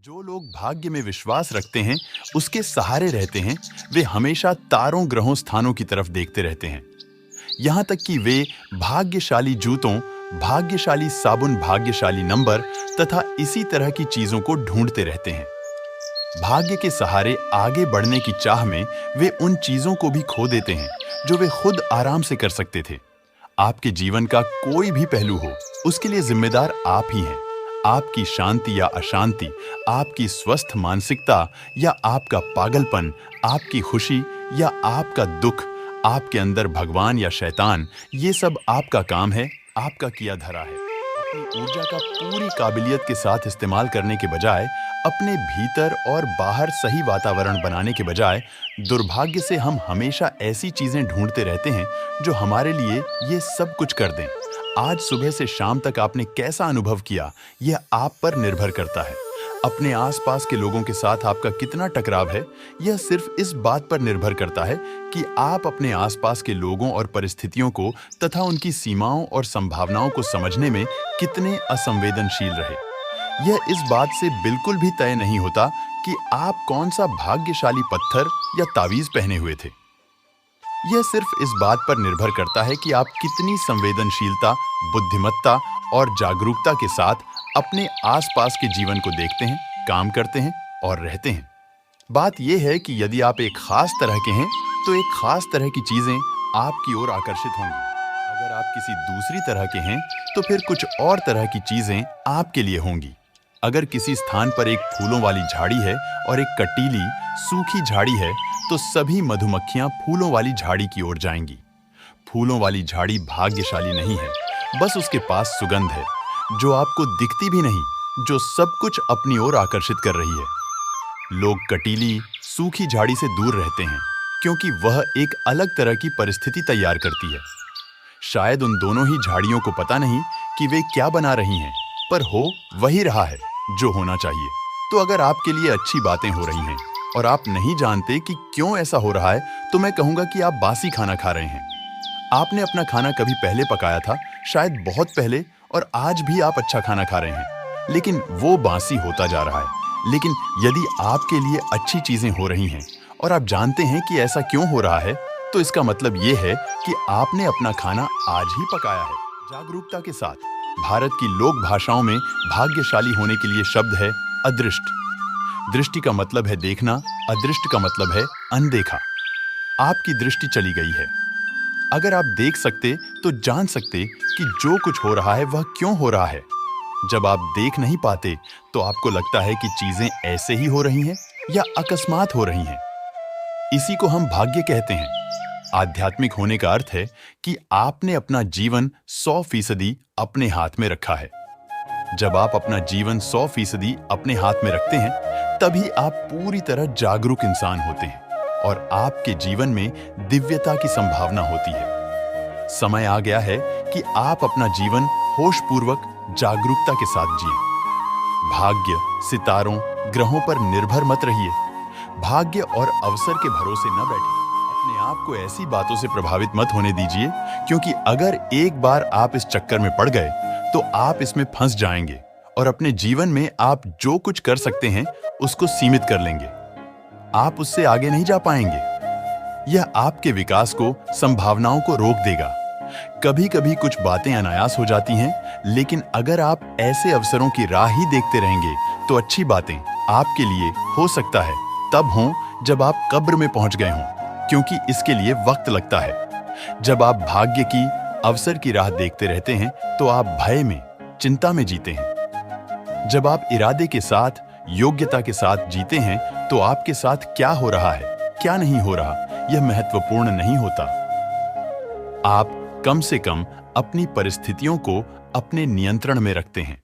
जो लोग भाग्य में विश्वास रखते हैं, उसके सहारे रहते हैं, वे हमेशा तारों, ग्रहों, स्थानों की तरफ देखते रहते हैं। यहाँ तक कि वे भाग्यशाली जूतों, भाग्यशाली साबुन, भाग्यशाली नंबर तथा इसी तरह की चीजों को ढूंढते रहते हैं। भाग्य के सहारे आगे बढ़ने की चाह में वे उन चीजों को भी खो देते हैं जो वे खुद आराम से कर सकते थे। आपके जीवन का कोई भी पहलू हो, उसके लिए जिम्मेदार आप ही हैं। आपकी शांति या अशांति, आपकी स्वस्थ मानसिकता या आपका पागलपन, आपकी खुशी या आपका दुख, आपके अंदर भगवान या शैतान, ये सब आपका काम है, आपका किया धरा है। अपनी ऊर्जा का पूरी काबिलियत के साथ इस्तेमाल करने के बजाय, अपने भीतर और बाहर सही वातावरण बनाने के बजाय, दुर्भाग्य से हम हमेशा ऐसी चीजें ढूंढते रहते हैं जो हमारे लिए ये सब कुछ कर दें। आज सुबह से शाम तक आपने कैसा अनुभव किया, यह आप पर निर्भर करता है। अपने आसपास के लोगों के साथ आपका कितना टकराव है, यह सिर्फ इस बात पर निर्भर करता है कि आप अपने आसपास के लोगों और परिस्थितियों को तथा उनकी सीमाओं और संभावनाओं को समझने में कितने असंवेदनशील रहे। यह इस बात से बिल्कुल भी तय नहीं होता कि आप कौन सा भाग्यशाली पत्थर या तावीज पहने हुए थे। यह सिर्फ इस बात पर निर्भर करता है कि आप कितनी संवेदनशीलता, बुद्धिमत्ता और जागरूकता के साथ अपने आसपास के जीवन को देखते हैं, काम करते हैं और रहते हैं। बात यह है कि यदि आप एक खास तरह के हैं, तो एक खास तरह की चीजें आपकी ओर आकर्षित होंगी। अगर आप किसी दूसरी तरह के हैं, तो फिर कुछ और तरह की चीजें आपके लिए होंगी। अगर किसी स्थान पर एक फूलों वाली झाड़ी है और एक कटीली, सूखी झाड़ी है, तो सभी मधुमक्खियां फूलों वाली झाड़ी की ओर जाएंगी। फूलों वाली झाड़ी भाग्यशाली नहीं है, बस उसके पास सुगंध है, जो आपको दिखती भी नहीं, जो सब कुछ अपनी ओर आकर्षित कर रही है। लोग कटीली, सूखी झाड़ी से दूर रहते हैं, क्योंकि वह एक अलग तरह की परिस्थिति तैयार करती है। शायद उन दोनों ही झाड़ियों को पता नहीं कि वे क्या बना रही हैं, पर हो वही रहा है जो होना चाहिए। तो अगर आपके लिए अच्छी बातें हो रही हैं और आप नहीं जानते कि क्यों ऐसा हो रहा है, तो मैं कहूंगा कि आप बासी खाना खा रहे हैं। आपने अपना खाना कभी पहले पकाया था, शायद बहुत पहले, और आज भी आप अच्छा खाना खा रहे हैं, लेकिन वो बासी होता जा रहा है। लेकिन यदि आपके लिए अच्छी चीजें हो रही हैं और आप जानते हैं कि ऐसा क्यों हो रहा है, तो इसका मतलब ये है कि आपने अपना खाना आज ही पकाया है, जागरूकता के साथ। भारत की लोक भाषाओं में भाग्यशाली होने के लिए शब्द है अदृष्ट। दृष्टि का मतलब है देखना, अदृष्ट का मतलब है अनदेखा। आपकी दृष्टि चली गई है। अगर आप देख सकते तो जान सकते कि जो कुछ हो रहा है वह क्यों हो रहा है। जब आप देख नहीं पाते तो आपको लगता है कि चीजें ऐसे ही हो रही हैं या अकस्मात हो रही हैं। इसी को हम भाग्य कहते हैं। आध्यात्मिक होने का अर्थ है कि आपने अपना जीवन 100% अपने हाथ में रखा है। जब आप अपना जीवन 100% अपने हाथ में रखते हैं, तभी आप पूरी तरह जागरूक इंसान होते हैं और आपके जीवन में दिव्यता की संभावना होती है। समय आ गया है कि आप अपना जीवन होशपूर्वक, जागरूकता के साथ जिएं। भाग्य, सितारों, ग्रहों पर निर्भर मत रहिए। भाग्य और अवसर के भरोसे न बैठिए। अपने आप को ऐसी बातों से प्रभावित मत होने दीजिए, क्योंकि अगर एक बार आप इस चक्कर में पड़ गए तो आप इसमें फंस जाएंगे और अपने जीवन में आप जो कुछ कर सकते हैं उसको सीमित कर लेंगे। आप उससे आगे नहीं जा पाएंगे। यह आपके विकास को, संभावनाओं को रोक देगा। कभी कभी कुछ बातें अनायास हो जाती हैं, लेकिन अगर आप ऐसे अवसरों की राह ही देखते रहेंगे तो अच्छी बातें आपके लिए हो सकता है तब हों जब आप कब्र में पहुंच गए हों, क्योंकि इसके लिए वक्त लगता है। जब आप भाग्य की, अवसर की राह देखते रहते हैं तो आप भय में, चिंता में जीते हैं। जब आप इरादे के साथ, योग्यता के साथ जीते हैं तो आपके साथ क्या हो रहा है, क्या नहीं हो रहा, यह महत्वपूर्ण नहीं होता। आप कम से कम अपनी परिस्थितियों को अपने नियंत्रण में रखते हैं।